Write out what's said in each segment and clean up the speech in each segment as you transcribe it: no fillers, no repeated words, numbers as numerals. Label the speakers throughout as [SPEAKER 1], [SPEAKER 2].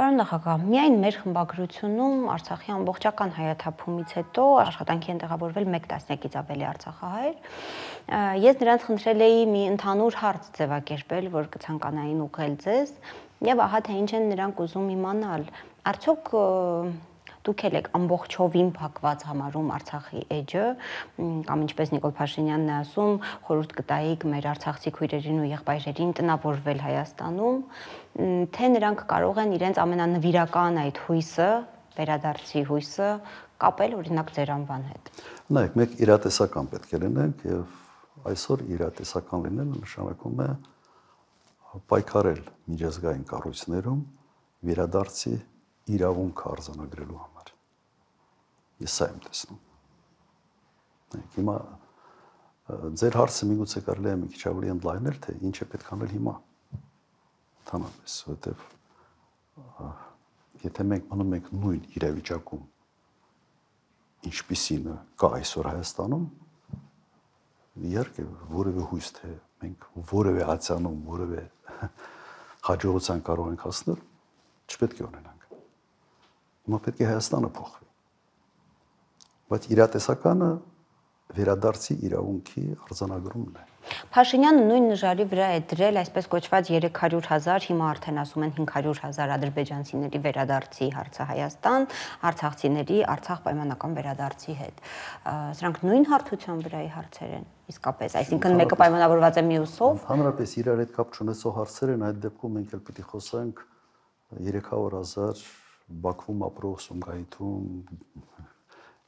[SPEAKER 1] Պարոն նախագահ, միայն մեր խմբագրությունում Արցախի ամբողջական հայաթափումից հետո աշխատանքի են տեղավորվել 1 տասնյակից ավելի արցախահայեր։ Ես նրանց խնդրել էի մի ընդհանուր հարց ձևակերպել, որ կցանկանային ուղղել ձեզ, եւ ահա թե ինչ են նրանք ուզում իմանալ։ Արդյոք դուք եք ամբողջովին փակված համարում Արցախի էջը, կամ ինչպես Նիկոլ Փաշինյանն է ասում, խորհուրդ կտայիք մեր արցախցի քույրերին ու եղբայրերին տնավորվել Հայաստանում, թե նրանք կարող են իրենց ամենանվիրական այդ հույսը, վերադարձի հույսը կապել օրինակ ձեր անվան հետ։
[SPEAKER 2] Նայեք, մենք իրատեսական պետք է լինենք եւ այսօր իրատեսական լինելը նշանակում է պայքարել միջազգային կառույցներում վերադարձի իրավունք արձանագրելու համար։ Ես սա եմ տեսնում։ Հիմա ձեր հարցը միգուցե կարելի է մի քիչ ավելի ընդլայնել, թե ինչ է պետք անել հիմա։ Ընդհանրապես, որովհետև եթե մենք մնում ենք նույն իրավիճակում, ինչպիսին կա այսօր Հայաստանում, իհարկե որևէ հույս թե մենք որևէ ացանում, որևէ հաջողության կարող ենք հասնել, չպետք է ունենանք։ Հիմա պետք է Հայաստանը փոխվի։ Բայց իրատեսականը վերադարձի իրավունքի արձանագրումն է։
[SPEAKER 1] Փաշինյանը նույն նժարի վրա է դրել այսպես կոչված 300,000, հիմա արդեն ասում են 500,000 ադրբեջանցիների վերադարձի հարցը Հայաստան, արցախցիների Արցախ պայմանական վերադարձի հետ։ Սրանք նույն հարթության վրայի հարցեր են իսկապես, այսինքն մեկը պայմանավորված է մյուսով։
[SPEAKER 2] Հանրապես իրար հետ կապ չունեցող հարցեր են, այդ դեպքում մենք էլ պետք է խոսենք 300,000 Բաքվում ապրող, Սումգայիթում,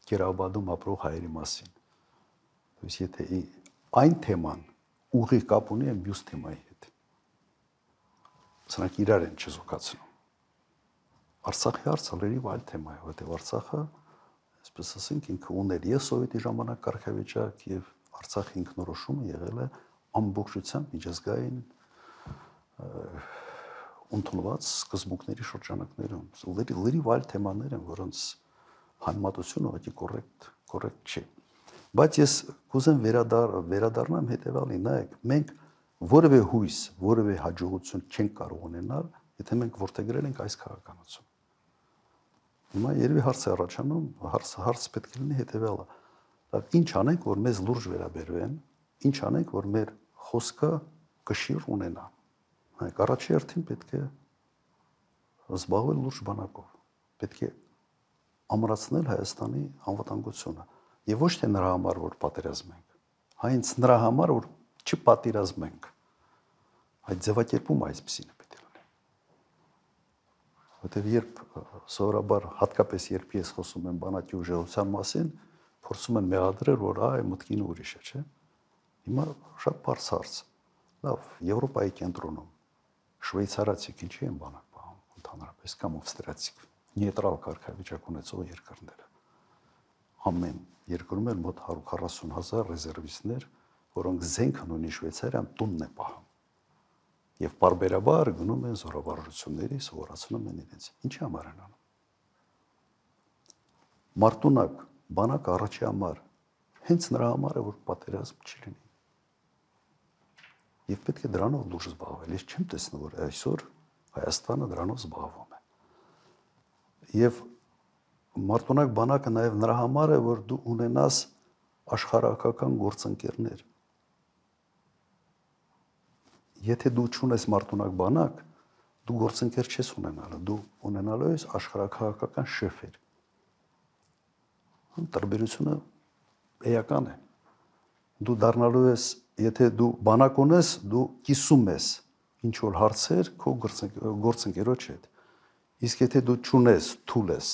[SPEAKER 2] Կերաբադում ապրող հայերի մասին։ Իսկ եթե այն թեման ուղիղ կապ ունի մյուս թեմայի հետ։ Սրանք իրար են չզուգացնում։ Արցախի հարցը լրիվ այլ թեմա է, որովհետև Արցախը, այսպես ասենք, ինքը ուներ եւ սովետի ժամանակ կարգավիճակ եւ Արցախի ինքնորոշումը եղել է ամբողջությամբ միջազգային ընդունված սկզբունքների շրջանակներում։ Լրիվ այլ թեմաներ են, որոնց համեմատությունը ուղղակի կոռեկտ չի։ Բայց ես կուզեմ վերադառնամ հետևյալին, նայեք, մենք որևէ հույս, որևէ հաջողություն չենք կարող ունենալ, եթե մենք որդեգրել ենք այս քաղաքականություն։ Հիմա երևի հարց է առաջանում, հարց պետք է լինի հետևյալը։ Ինչ անենք, որ մեզ լուրջ վերաբերվեն, ինչ անենք, որ մեր խոսքը կշիռ ունենա։ Հայք առաջի հերթին պետք է զբաղվել լուրջ բանակով։ Պետք է ամրացնել Հայաստանի անվտանգությունը եւ ոչ թե նրա համար, որ պատերազմենք, հենց նրա համար, որ չպատերազմենք։ Այդ ձևակերպումը այսպեսին է պետք է լինի։ Որտեւ երբ սովորաբար հատկապես երբ ես խոսում եմ բանակի ուժեղության մասին, փորձում են մեղադրել, որ այ մտքին ուրիշ է, չէ՞։ Հիմա շատ բարձ հարց։ Լավ, Եվրոպայի կենտրոնում շվեյցարացիք ինչի են բանակ պահում, ընդհանրապես կամ ավստրիացիք, նեյտրալ կարգավիճակ ունեցող երկրները։ Ամեն երկրում էլ մոտ 140,000 ռեզերվիստներ, որոնք զենք ունի Շվեյցարիան, տունն է պահում։ Եվ բարբերաբար գնում են զորավարժությունների, սովորացնում են իրենց։ Ինչի համար են անում։ Մարտունակ, բանակ առաջի համար, հենց նրա համար է, որ պատերազմ չլինի։ Եվ պետք է դրանով լուրջ զբաղվել։ Ես չեմ տեսնում, որ այսօր Հայաստանը դրանով զբաղվում է։ Եվ մարտունակ բանակը նաև նրա համար է, որ դու ունենաս աշխարհական գործընկերներ։ Եթե դու չունես մարտունակ բանակ, դու գործընկեր չես ունենալու, դու ունենալու ես աշխարհական շեֆեր։ Տարբերությունը էական է։ Դու դառնալու ես, եթե դու բանակ ունես, դու կիսում ես ինչ որ հարցեր քո գործընկերոջ հետ։ Իսկ եթե դու չունես, թույլ ես,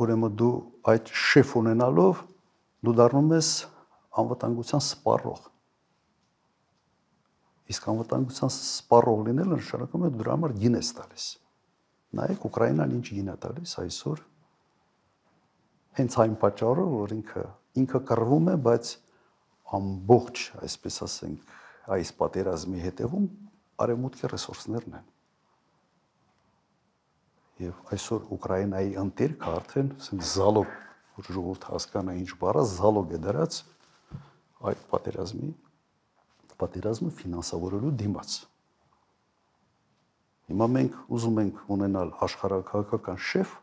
[SPEAKER 2] ուրեմն դու այդ շեֆ ունենալով դու դառնում ես անվտանգության սպառող։ Իսկ անվտանգության սպառող լինելը նշանակում է դրա համար գին ես տալիս։ Նայեք Ուկրաինան ինչ գին է տալիս այսօր։ Հենց այն պատճառով, որ ինքը կռվում է, բայց ամբողջ, այսպես ասենք, այս պատերազմի հետևում արևմուտքի ռեսուրսներն են։ Եվ այսօր Ուկրաինայի ընտերքը արդեն զալոգ, որ ժողովուրդը հասկանա ինչ բառը, զալոգ է դրած այդ պատերազմը ֆինանսավորելու դիմաց։ Հիմա մենք ուզում ենք ունենալ աշխարհակահաղական շեֆ,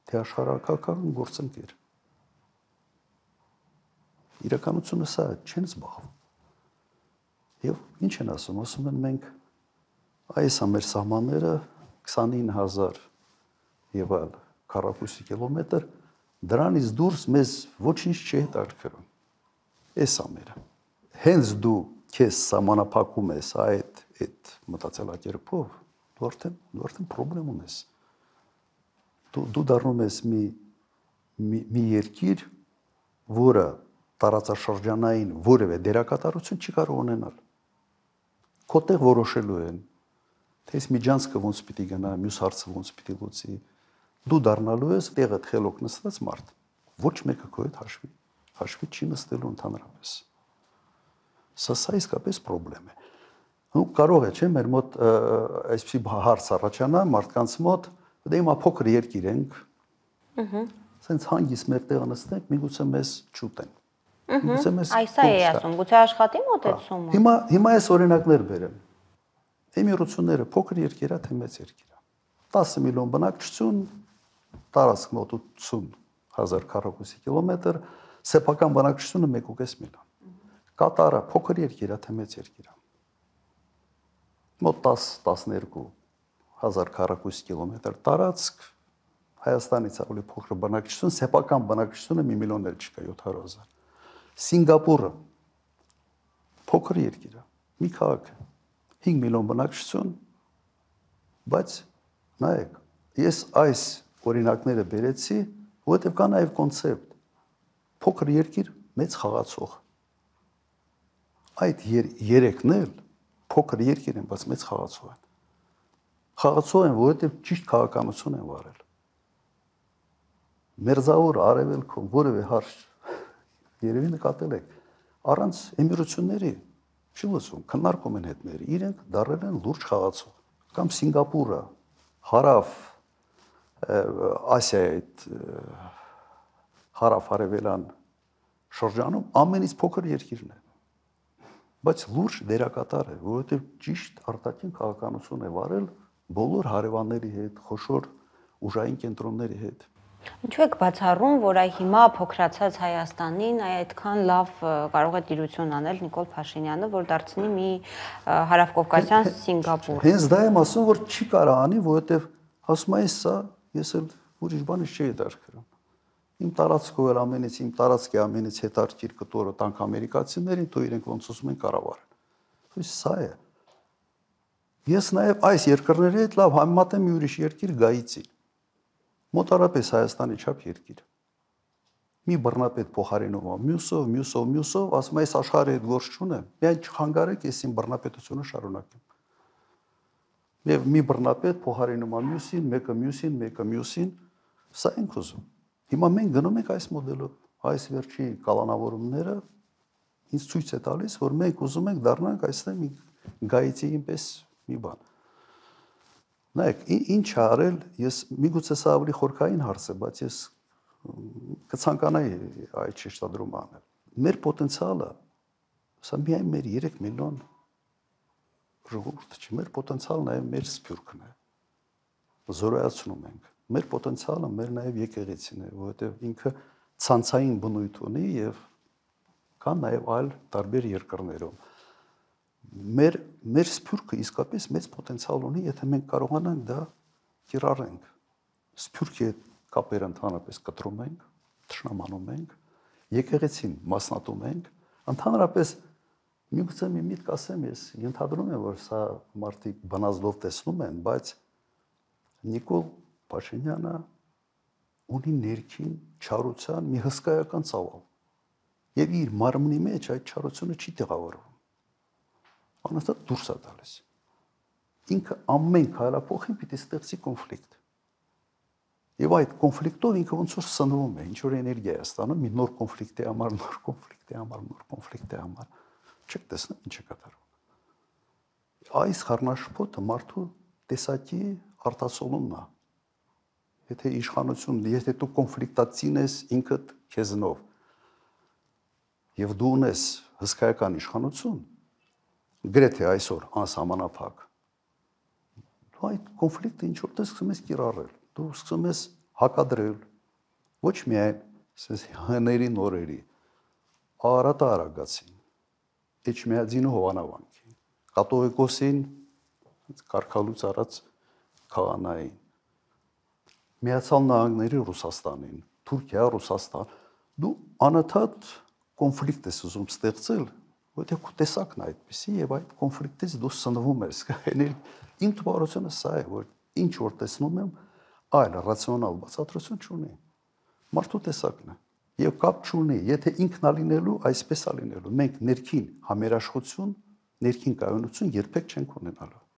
[SPEAKER 2] թե աշխարհակահաղական գործընկեր։ Իրականությունը սա չեն զբաղվում։ Եվ ինչ են ասում, ասում են մենք այս ամեր սահմանները 29000 եւ այլ քառակուսի կիլոմետր, դրանից դուրս մեզ ոչինչ չի հետաքրքրում։ Այս ամերը։ Հենց դու քեզ սահմանափակում ես այդ մտածելակերպով, դու արդեն խնդրեմ ունես։ Դու դառնում ես մի երկիր, որը տարածաշրջանային որևէ դերակատարություն չի կարող ունենալ։ Քո տեղ որոշելու են, թե այս միջանցքը ոնց պիտի գնա, մյուս հարցը ոնց պիտի լուծի։ Դու դառնալու ես տեղը խելոք նստած մարդ։ Ոչ մեկը քո հետ հաշվի չի նստելու ընդհանրապես։ Սա իսկապես խնդրեմ է։ Ու կարող է, չէ՞, մեր մոտ այսպիսի հարց առաջանա մարդկանց մոտ, դե հիմա փոքր երկիր ենք։ Սենց հանգիստ մեր տեղը նստենք, միգուցե մեզ չուտեն։
[SPEAKER 1] Այս է ասում, գուցե աշխատի մոտեցումը։
[SPEAKER 2] Հիմա այս օրինակներ բերեմ։ Էմիրությունները փոքր երկիր է, թե մեծ երկիր է։ 10 միլիոն բնակչություն, տարածք մոտ 80000 քառակուսի կիլոմետր, սեփական բնակչությունը 1.5 միլիոն։ Կատարը փոքր երկիր է, թե մեծ երկիր է։ Մոտ 10-12000 քառակուսի կիլոմետր տարածք, Հայաստանից ավելի փոքր բնակչություն, սեփական բնակչությունը 1 միլիոն էլ չկա, 700,000։ Սինգապուրը փոքր երկիր է, մի քաղաք է, 5 միլիոն բնակչություն, բայց նայեք, ես այս օրինակները բերեցի, որովհետև կա նաև կոնցեպտ փոքր երկիր, մեծ խաղացող։ Այդ երեքն էլ փոքր երկիր են, բայց մեծ խաղացող են։ Խաղացող են, որովհետև ճիշտ քաղաքականություն են վարել։ Մերձավոր արևելքում որևէ հարց երևի նկատել եք, առանց էմիրությունների չի լսում, քննարկում են հետները, իրենք դառել են լուրջ խաղացող։ Կամ Սինգապուրը, հարավ Ասիայի հարավ-արևելյան շրջանում ամենից փոքր երկիրն է։ Բայց լուրջ դերակատար է, որովհետև ճիշտ արտաքին քաղաքականություն է վարել բոլոր հարևանների հետ, խոշոր ուժային կենտրոնների հետ։
[SPEAKER 1] Ինչու եք բացառում, որ հիմա փոքրացած Հայաստանին այդքան լավ կարող է տիրություն անել Նիկոլ Փաշինյանը, որ դարձնի մի հարավկովկասյան Սինգապուր։
[SPEAKER 2] Հենց դա եմ ասում, որ չի կարող անի, որովհետև ասում եմ, սա ես էլ ուրիշ բանից չի հետաքրքրում։ Իմ տարածքով էլ ամենից, իմ տարածքի ամենից հետաքրքիր կտորը տանք ամերիկացիներին, թող իրենք ոնց ուզում են կառավարեն։ Իսկ սա է։ Ես նաև այս երկրների հետ լավ համեմատեմ մի ուրիշ երկիր Գայիցի։ Մոտարապես Հայաստանի չափ երկիր։ Մի բռնապետ փոխարինում է մյուսով, ասում է, այս աշխարհի հետ գործ չունեմ, միայն չխանգարեք, ես իմ բռնապետությունը շարունակեմ։ Եվ մի բռնապետ փոխարինում է մյուսին, սա ենք ուզում։ Հիմա մենք գնում ենք այս մոդելով, այս վերջի կալանավորումները ինձ ցույց է տալիս, որ մենք ուզում ենք դառնանք այստեղ մի Գայիցիի պես մի բան։ Նայեք, ինչ արել, ես միգուցե սա ավելի խորքային հարց է, բայց ես կցանկանայի այդ շեշտադրումը անել։ Մեր պոտենցիալը, սա միայն մեր 3 միլիոն ժողովուրդը չի, մեր պոտենցիալը նաև մեր սփյուռքն է։ Զորայացնում ենք։ Մեր պոտենցիալը մեր նաև եկեղեցին է, որովհետև ինքը ցանցային բնույթ ունի եւ կան նաև այլ տարբեր երկրներում։ Մեր սփյուռքը իսկապես մեծ պոտենցիալ ունի, եթե մենք կարողանանք դա կիրառենք։ Սփյուռքի հետ կապերը ընդհանրապես կտրում ենք, թշնամանում ենք, եկեղեցին մասնատում ենք, ընդհանրապես միգուցե մի միտք ասեմ, ես ենթադրում եմ, որ սա մարդիկ բնազդով տեսնում են, բայց Նիկոլ Փաշինյանը ունի ներքին չարության մի հսկայական ծավալ։ Եվ իր մարմնի մեջ այդ չարությունը չի տեղավորվում։ Անընդհատ դուրս է տալիս։ Ինքը ամեն քայլափոխին պիտի ստեղծի կոնֆլիկտ։ Եվ այդ կոնֆլիկտով ինքը ոնց որ սնվում է, ինչ որ էներգիա է ստանում, մի նոր կոնֆլիկտի համար, Չեք տեսնում ինչ է կատարվում։ Այս խառնաշփոթը մարդու տեսակի արտասովումն է։ Եթե իշխանություն, եթե դու կոնֆլիկտացին ես ինքդ քեզնով, եւ դու ունես հսկայական իշխանություն, գրեթե այսօր անսահմանափակ, դու այդ կոնֆլիկտը ինչ որտեղ սկսում ես կիրառել, դու սկսում ես հակադրել ոչ միայն ասես հների նորերի, Արարատը Արագացին, Էջմիածին Հովանավանքին, Կատողիկոսին կարգալուց արած քահանային, Միացյալ Նահանգների Ռուսաստանին, Թուրքիա, Ռուսաստան, դու անընդհատ կոնֆլիկտ ես ուզում ստեղծել, որտեղ քո տեսակն է այդպեսի եւ այդ կոնֆլիկտից դու սնվում ես։ Իմ տպավորությունը սա է, որ ինչ որ տեսնում եմ, այլ ռացիոնալ բացատրություն չունի։ Մարդու տեսակն է եւ կապ չունի, եթե ինքն է լինելու, այսպես է լինելու։ Մենք ներքին համերաշխություն, ներքին կայունություն երբեք չենք ունենալու։